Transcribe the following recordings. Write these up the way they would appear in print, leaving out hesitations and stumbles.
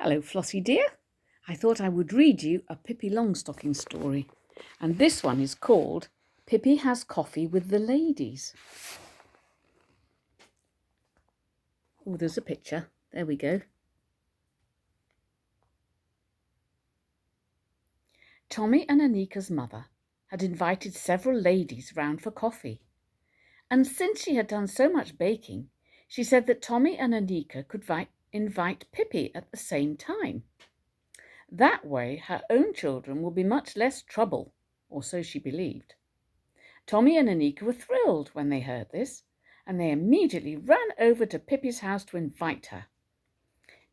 Hello, Flossie dear. I thought I would read you a Pippi Longstocking story. And this one is called Pippi Has Coffee with the Ladies. Oh, there's a picture. There we go. Tommy and Anika's mother had invited several ladies round for coffee. And since she had done so much baking, she said that Tommy and Anika could invite Pippi at the same time. That way her own children would be much less trouble, or so she believed. Tommy and Anika were thrilled when they heard this, and they immediately ran over to Pippi's house to invite her.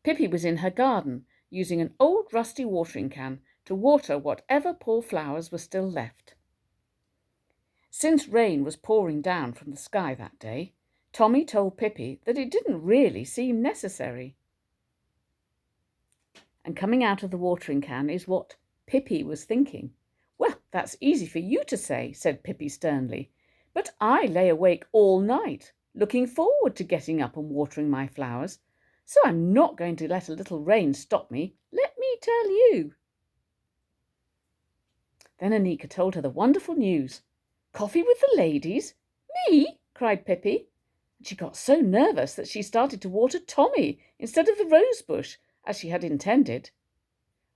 Pippi was in her garden, using an old rusty watering can to water whatever poor flowers were still left. Since rain was pouring down from the sky that day, Tommy told Pippi that it didn't really seem necessary. And coming out of the watering can is what Pippi was thinking. "Well, that's easy for you to say," said Pippi sternly, "but I lay awake all night, looking forward to getting up and watering my flowers, so I'm not going to let a little rain stop me, let me tell you." Then Anika told her the wonderful news. "Coffee with the ladies? Me?" cried Pippi. And she got so nervous that she started to water Tommy instead of the rose bush, as she had intended.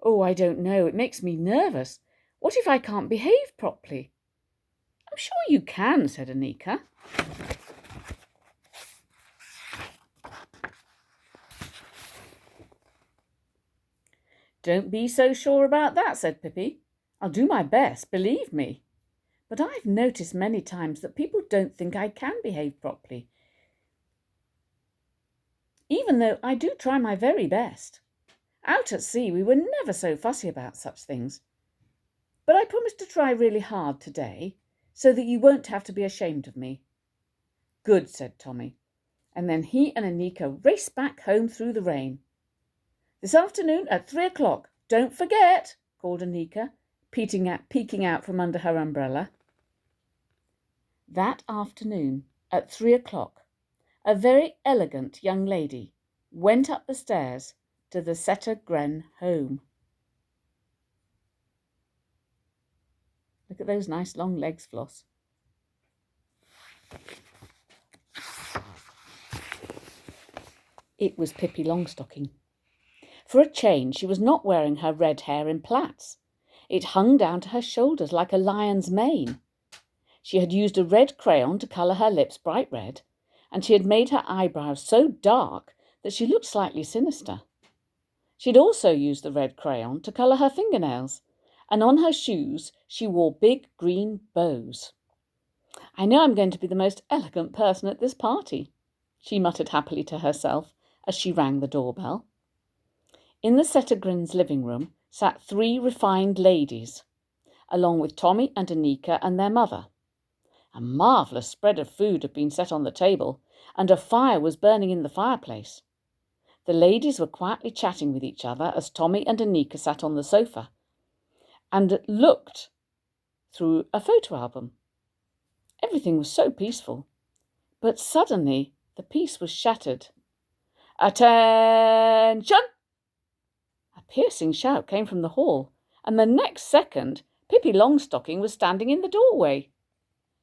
"Oh, I don't know, it makes me nervous. What if I can't behave properly?" "I'm sure you can," said Anika. "Don't be so sure about that," said Pippi. "I'll do my best, believe me. But I've noticed many times that people don't think I can behave properly, even though I do try my very best. Out at sea we were never so fussy about such things. But I promise to try really hard today, so that you won't have to be ashamed of me." "Good," said Tommy, and then he and Anika raced back home through the rain. "This afternoon at 3:00, don't forget," called Anika, peeking out from under her umbrella. That afternoon at 3:00, a very elegant young lady went up the stairs to the Settergren home. Look at those nice long legs, Floss. It was Pippi Longstocking. For a change, she was not wearing her red hair in plaits. It hung down to her shoulders like a lion's mane. She had used a red crayon to colour her lips bright red, and she had made her eyebrows so dark that she looked slightly sinister. She had also used the red crayon to colour her fingernails, and on her shoes she wore big green bows. "I know I'm going to be the most elegant person at this party," she muttered happily to herself as she rang the doorbell. In the Settergrens' living room sat 3 refined ladies, along with Tommy and Anika and their mother. A marvellous spread of food had been set on the table, and a fire was burning in the fireplace. The ladies were quietly chatting with each other as Tommy and Anika sat on the sofa and looked through a photo album. Everything was so peaceful, but suddenly the peace was shattered. "Attention!" A piercing shout came from the hall, and the next second Pippi Longstocking was standing in the doorway.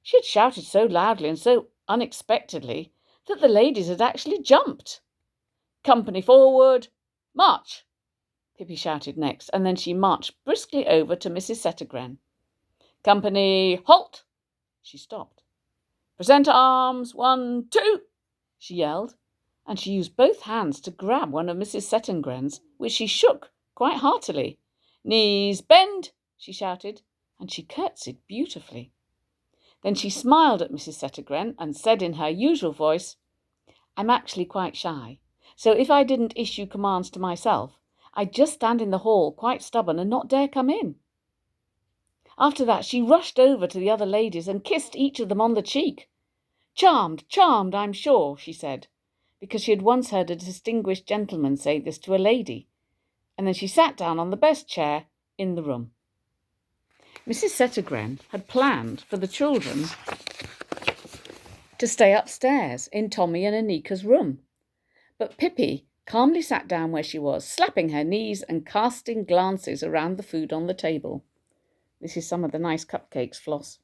She had shouted so loudly and so unexpectedly that the ladies had actually jumped. "Company forward, march!" Pippi shouted next, and then she marched briskly over to Mrs. Settergren. "Company, halt!" She stopped. "Present arms, 1, 2!" she yelled, and she used both hands to grab one of Mrs. Settergren's, which she shook quite heartily. "Knees bend!" she shouted, and she curtsied beautifully. Then she smiled at Mrs. Settergren and said in her usual voice, "I'm actually quite shy, so if I didn't issue commands to myself, I'd just stand in the hall quite stubborn and not dare come in." After that she rushed over to the other ladies and kissed each of them on the cheek. "Charmed, charmed, I'm sure," she said, because she had once heard a distinguished gentleman say this to a lady, and then she sat down on the best chair in the room. Mrs. Settergren had planned for the children to stay upstairs in Tommy and Anika's room, but Pippi calmly sat down where she was, slapping her knees and casting glances around the food on the table. This is some of the nice cupcakes, Floss.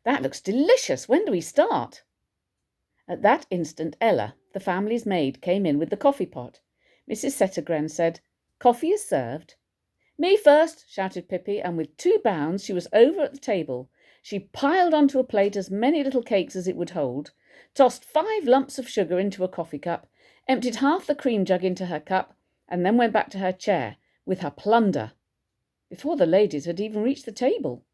That looks delicious. When do we start? At that instant, Ella, the family's maid, came in with the coffee pot. Mrs. Settergren said, "Coffee is served." "Me first," shouted Pippi, and with 2 bounds she was over at the table. She piled onto a plate as many little cakes as it would hold, tossed 5 lumps of sugar into a coffee cup, emptied half the cream jug into her cup, and then went back to her chair with her plunder, before the ladies had even reached the table.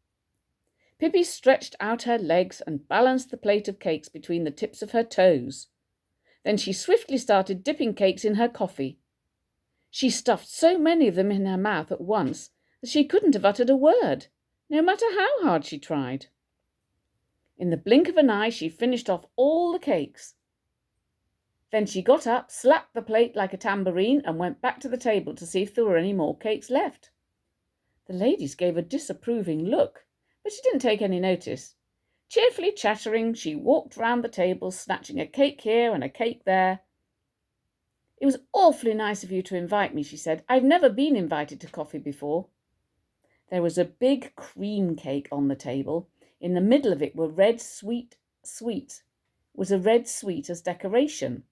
Pippi stretched out her legs and balanced the plate of cakes between the tips of her toes. Then she swiftly started dipping cakes in her coffee. She stuffed so many of them in her mouth at once that she couldn't have uttered a word, no matter how hard she tried. In the blink of an eye, she finished off all the cakes. Then she got up, slapped the plate like a tambourine, and went back to the table to see if there were any more cakes left. The ladies gave a disapproving look, but she didn't take any notice. Cheerfully chattering, she walked round the table, snatching a cake here and a cake there. "It was awfully nice of you to invite me," she said. "I've never been invited to coffee before." There was a big cream cake on the table. In the middle of it were red sweets. Was a red sweet as decoration.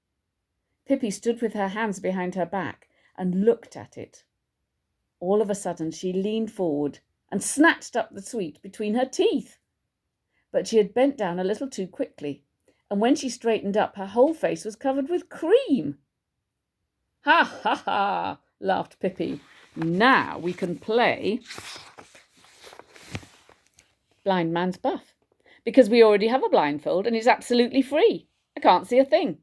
Pippi stood with her hands behind her back and looked at it. All of a sudden she leaned forward and snatched up the sweet between her teeth. But she had bent down a little too quickly, and when she straightened up, her whole face was covered with cream. "Ha, ha, ha," laughed Pippi. "Now we can play Blind Man's Buff, because we already have a blindfold and it's absolutely free. I can't see a thing."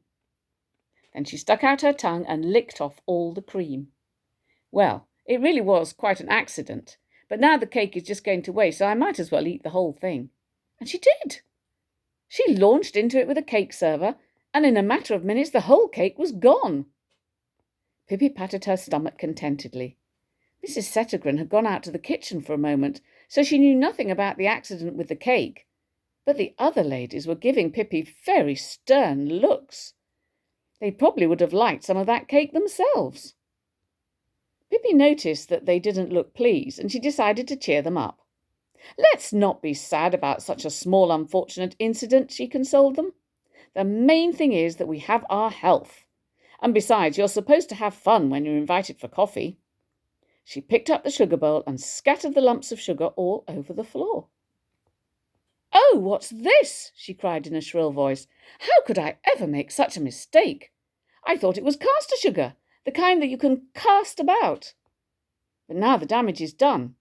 Then she stuck out her tongue and licked off all the cream. "Well, it really was quite an accident, but now the cake is just going to waste, so I might as well eat the whole thing." And she did. She launched into it with a cake server, and in a matter of minutes the whole cake was gone. Pippi patted her stomach contentedly. Mrs. Settergren had gone out to the kitchen for a moment, so she knew nothing about the accident with the cake, but the other ladies were giving Pippi very stern looks. They probably would have liked some of that cake themselves. Pippi noticed that they didn't look pleased, and she decided to cheer them up. "Let's not be sad about such a small unfortunate incident," she consoled them. "The main thing is that we have our health. And besides, you're supposed to have fun when you're invited for coffee." She picked up the sugar bowl and scattered the lumps of sugar all over the floor. "Oh, what's this?" she cried in a shrill voice. "How could I ever make such a mistake? I thought it was caster sugar, the kind that you can cast about. But now the damage is done.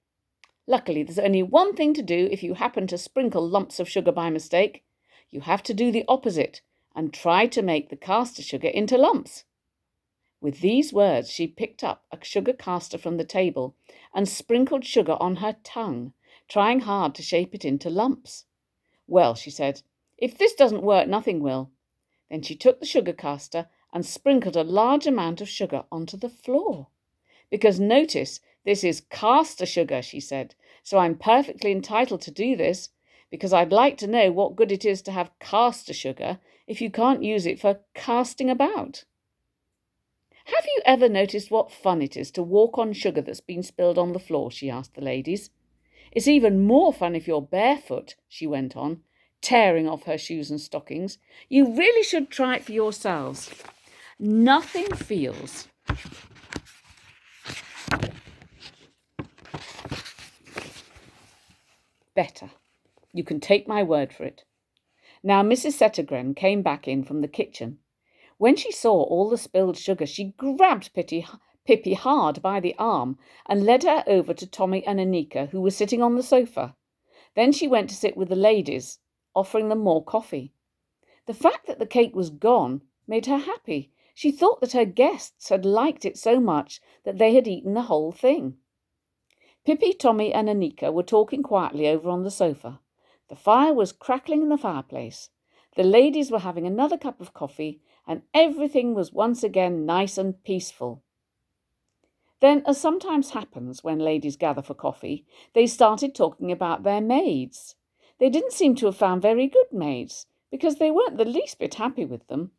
Luckily, there's only one thing to do if you happen to sprinkle lumps of sugar by mistake. You have to do the opposite and try to make the caster sugar into lumps." With these words, she picked up a sugar caster from the table and sprinkled sugar on her tongue, trying hard to shape it into lumps. "Well," she said, "if this doesn't work, nothing will." Then she took the sugar caster and sprinkled a large amount of sugar onto the floor. "Because notice, this is caster sugar," she said, "so I'm perfectly entitled to do this, because I'd like to know what good it is to have caster sugar if you can't use it for casting about." "Have you ever noticed what fun it is to walk on sugar that's been spilled on the floor?" she asked the ladies. "It's even more fun if you're barefoot," she went on, tearing off her shoes and stockings. "You really should try it for yourselves. Nothing feels better. You can take my word for it." Now Mrs. Settergren came back in from the kitchen. When she saw all the spilled sugar, she grabbed Pippi hard by the arm and led her over to Tommy and Anika, who were sitting on the sofa. Then she went to sit with the ladies, offering them more coffee. The fact that the cake was gone made her happy. She thought that her guests had liked it so much that they had eaten the whole thing. Pippi, Tommy and Anika were talking quietly over on the sofa. The fire was crackling in the fireplace. The ladies were having another cup of coffee, and everything was once again nice and peaceful. Then, as sometimes happens when ladies gather for coffee, they started talking about their maids. They didn't seem to have found very good maids, because they weren't the least bit happy with them.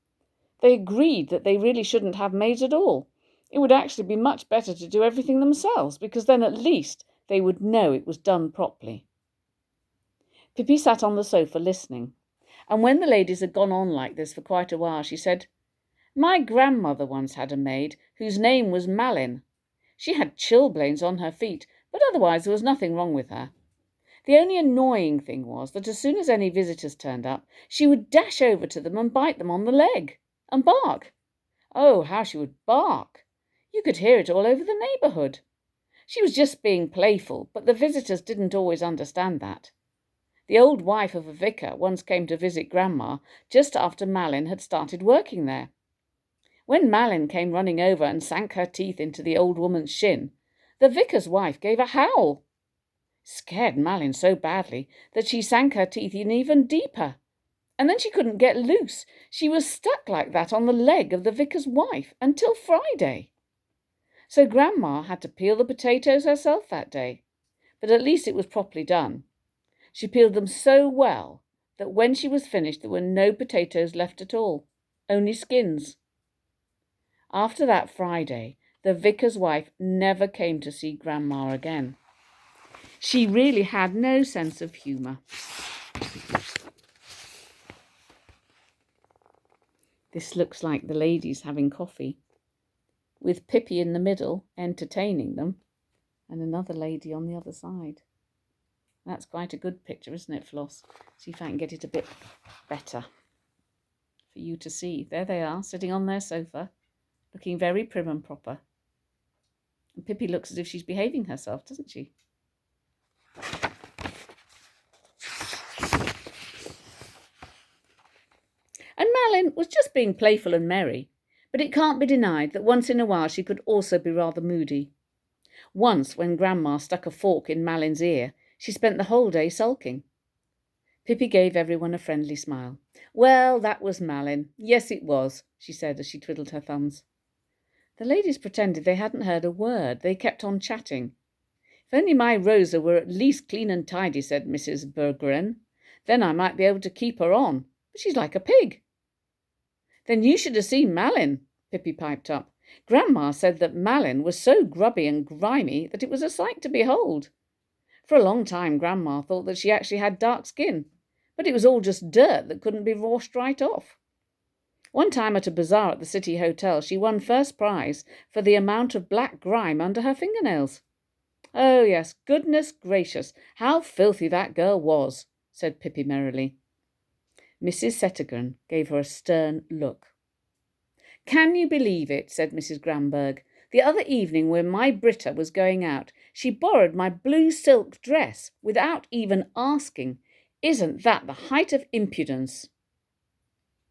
They agreed that they really shouldn't have maids at all. It would actually be much better to do everything themselves, because then at least they would know it was done properly. Pippi sat on the sofa listening, and when the ladies had gone on like this for quite a while, she said, "My grandmother once had a maid whose name was Malin. She had chilblains on her feet, but otherwise there was nothing wrong with her. The only annoying thing was that as soon as any visitors turned up, she would dash over to them and bite them on the leg, and bark. Oh, how she would bark! You could hear it all over the neighbourhood. She was just being playful, but the visitors didn't always understand that. The old wife of a vicar once came to visit Grandma just after Malin had started working there. When Malin came running over and sank her teeth into the old woman's shin, the vicar's wife gave a howl. Scared Malin so badly that she sank her teeth in even deeper. And then she couldn't get loose. She was stuck like that on the leg of the vicar's wife until Friday. So Grandma had to peel the potatoes herself that day. But at least it was properly done. She peeled them so well that when she was finished there were no potatoes left at all, only skins. After that Friday, the vicar's wife never came to see Grandma again. She really had no sense of humour. This looks like the ladies having coffee, with Pippi in the middle entertaining them, and another lady on the other side. That's quite a good picture, isn't it, Floss? See if I can get it a bit better for you to see. There they are, sitting on their sofa, looking very prim and proper. And Pippi looks as if she's behaving herself, doesn't she? And Malin was just being playful and merry, but it can't be denied that once in a while she could also be rather moody. Once, when Grandma stuck a fork in Malin's ear, she spent the whole day sulking. Pippi gave everyone a friendly smile. "Well, that was Malin. Yes, it was," she said as she twiddled her thumbs. The ladies pretended they hadn't heard a word. They kept on chatting. "If only my Rosa were at least clean and tidy," said Mrs. Berggren. "Then I might be able to keep her on. But she's like a pig." "Then you should have seen Malin," Pippi piped up. "Grandma said that Malin was so grubby and grimy that it was a sight to behold. For a long time Grandma thought that she actually had dark skin, but it was all just dirt that couldn't be washed right off. One time at a bazaar at the City Hotel, she won first prize for the amount of black grime under her fingernails. Oh, yes, goodness gracious, how filthy that girl was," said Pippi merrily. Mrs. Settergren gave her a stern look. "Can you believe it?" said Mrs. Gramberg. "The other evening when my Britta was going out, she borrowed my blue silk dress without even asking. Isn't that the height of impudence?"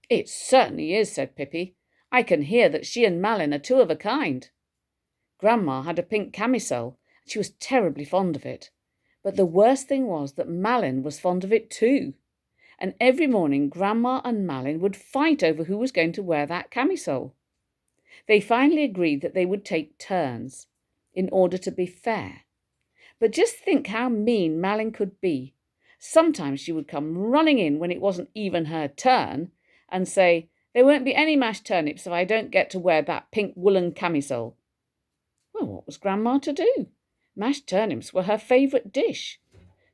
"It certainly is," said Pippi. "I can hear that she and Malin are two of a kind. Grandma had a pink camisole, and she was terribly fond of it. But the worst thing was that Malin was fond of it too. And every morning Grandma and Malin would fight over who was going to wear that camisole. They finally agreed that they would take turns, in order to be fair. But just think how mean Malin could be. Sometimes she would come running in when it wasn't even her turn, and say, 'There won't be any mashed turnips if I don't get to wear that pink woolen camisole.' Well, what was Grandma to do? Mashed turnips were her favourite dish.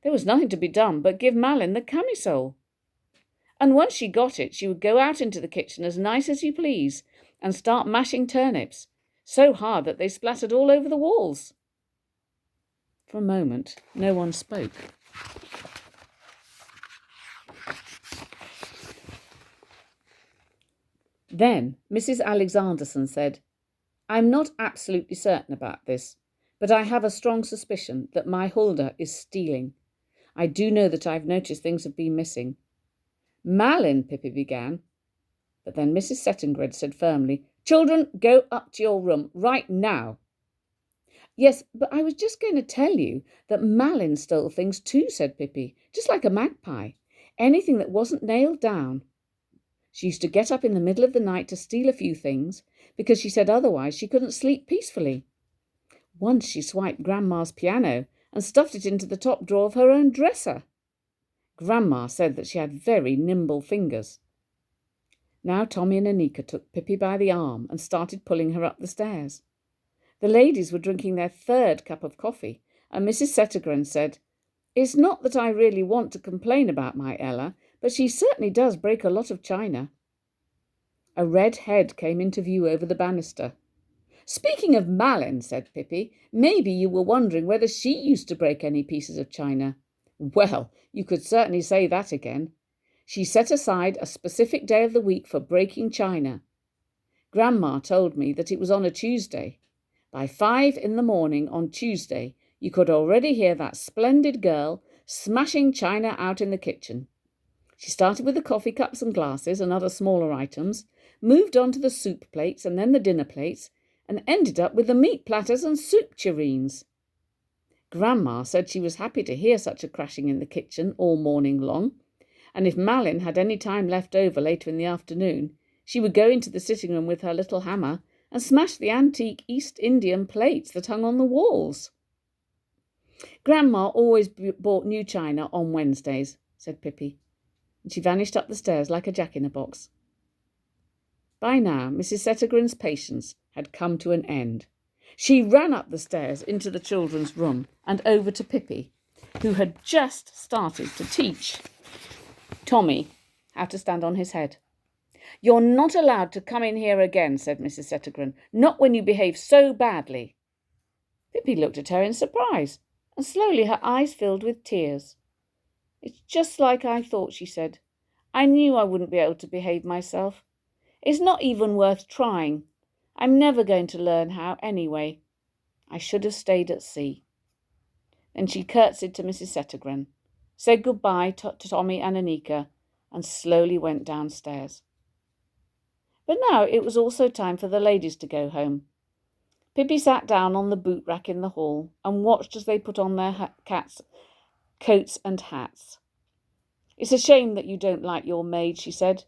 There was nothing to be done but give Malin the camisole. And once she got it, she would go out into the kitchen as nice as you please and start mashing turnips, so hard that they splattered all over the walls." For a moment, no one spoke. Then Mrs. Alexanderson said, "I'm not absolutely certain about this, but I have a strong suspicion that my Huldah is stealing. I do know that I've noticed things have been missing." "Malin," Pippi began. But then Mrs. Settingred said firmly, "Children, go up to your room right now." "Yes, but I was just going to tell you that Malin stole things too," said Pippi, "just like a magpie. Anything that wasn't nailed down. She used to get up in the middle of the night to steal a few things, because she said otherwise she couldn't sleep peacefully. Once she swiped Grandma's piano and stuffed it into the top drawer of her own dresser. Grandma said that she had very nimble fingers. Now Tommy and Anika took Pippi by the arm and started pulling her up the stairs. The ladies were drinking their third cup of coffee, and Mrs. Settergren said, "It's not that I really want to complain about my Ella, but she certainly does break a lot of china." A red head came into view over the banister. "Speaking of Malin," said Pippi, "maybe you were wondering whether she used to break any pieces of china. Well, you could certainly say that again. She set aside a specific day of the week for breaking china. Grandma told me that it was on a Tuesday. By 5 in the morning on Tuesday, you could already hear that splendid girl smashing china out in the kitchen. She started with the coffee cups and glasses and other smaller items, moved on to the soup plates and then the dinner plates, and ended up with the meat platters and soup tureens. Grandma said she was happy to hear such a crashing in the kitchen all morning long, and if Malin had any time left over later in the afternoon, she would go into the sitting room with her little hammer and smash the antique East Indian plates that hung on the walls. "Grandma always bought new china on Wednesdays," said Pippi, and she vanished up the stairs like a jack-in-a-box. By now, Mrs. Settergren's patience had come to an end. She ran up the stairs into the children's room and over to Pippi, who had just started to teach Tommy how to stand on his head. "You're not allowed to come in here again," said Mrs. Settergren, "not when you behave so badly." Pippi looked at her in surprise, and slowly her eyes filled with tears. "It's just like I thought," she said. "I knew I wouldn't be able to behave myself. It's not even worth trying. I'm never going to learn how anyway. I should have stayed at sea." Then she curtsied to Mrs. Settergren, said goodbye to Tommy and Anika, and slowly went downstairs. But now it was also time for the ladies to go home. Pippi sat down on the boot rack in the hall and watched as they put on their coats and hats. "It's a shame that you don't like your maid," she said.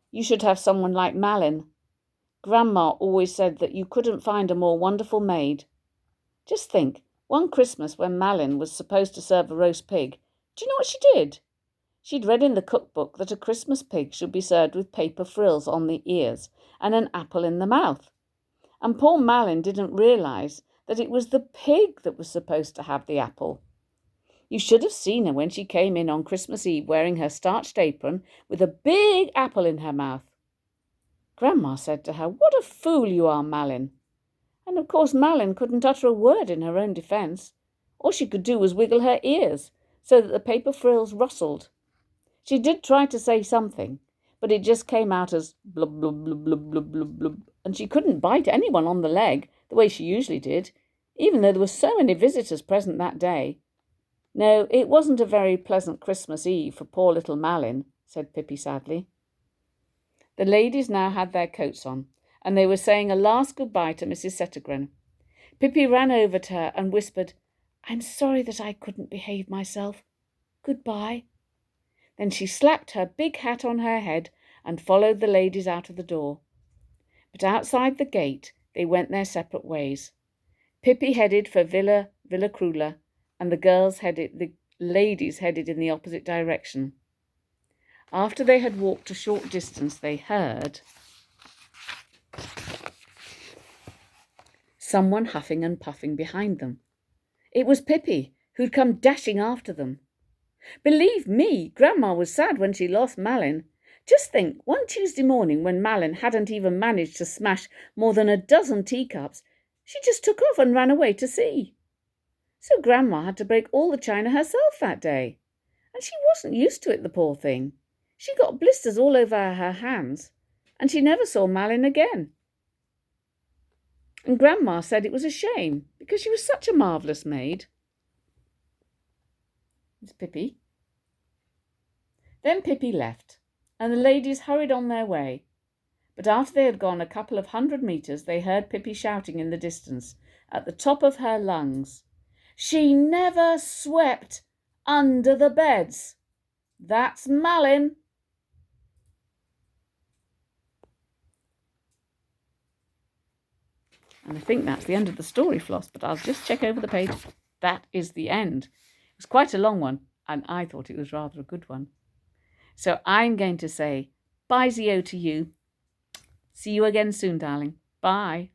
"You should have someone like Malin. Grandma always said that you couldn't find a more wonderful maid. Just think, one Christmas when Malin was supposed to serve a roast pig, do you know what she did? She'd read in the cookbook that a Christmas pig should be served with paper frills on the ears and an apple in the mouth. And poor Malin didn't realise that it was the pig that was supposed to have the apple. You should have seen her when she came in on Christmas Eve wearing her starched apron with a big apple in her mouth. Grandma said to her, 'What a fool you are, Malin.' And of course Malin couldn't utter a word in her own defence. All she could do was wiggle her ears so that the paper frills rustled. She did try to say something, but it just came out as blub, blub, blub, blub, blub, blub, blub, and she couldn't bite anyone on the leg the way she usually did, even though there were so many visitors present that day. No, it wasn't a very pleasant Christmas Eve for poor little Malin," said Pippi sadly. The ladies now had their coats on, and they were saying a last goodbye to Mrs. Settergren. Pippi ran over to her and whispered, "I'm sorry that I couldn't behave myself. Goodbye." Then she slapped her big hat on her head and followed the ladies out of the door. But outside the gate they went their separate ways. Pippi headed for Villa Crula, and the ladies headed in the opposite direction. After they had walked a short distance, they heard someone huffing and puffing behind them. It was Pippi, who'd come dashing after them. "Believe me, Grandma was sad when she lost Malin. Just think, one Tuesday morning when Malin hadn't even managed to smash more than a dozen teacups, she just took off and ran away to sea. So Grandma had to break all the china herself that day. And she wasn't used to it, the poor thing. She got blisters all over her hands, and she never saw Malin again. And Grandma said it was a shame, because she was such a marvellous maid." It's Pippi. Then Pippi left, and the ladies hurried on their way. But after they had gone a couple of 100 metres, they heard Pippi shouting in the distance, at the top of her lungs, "She never swept under the beds. That's Malin." And I think that's the end of the story, Floss, but I'll just check over the page. That is the end. It was quite a long one, and I thought it was rather a good one. So I'm going to say bye-zio to you. See you again soon, darling. Bye.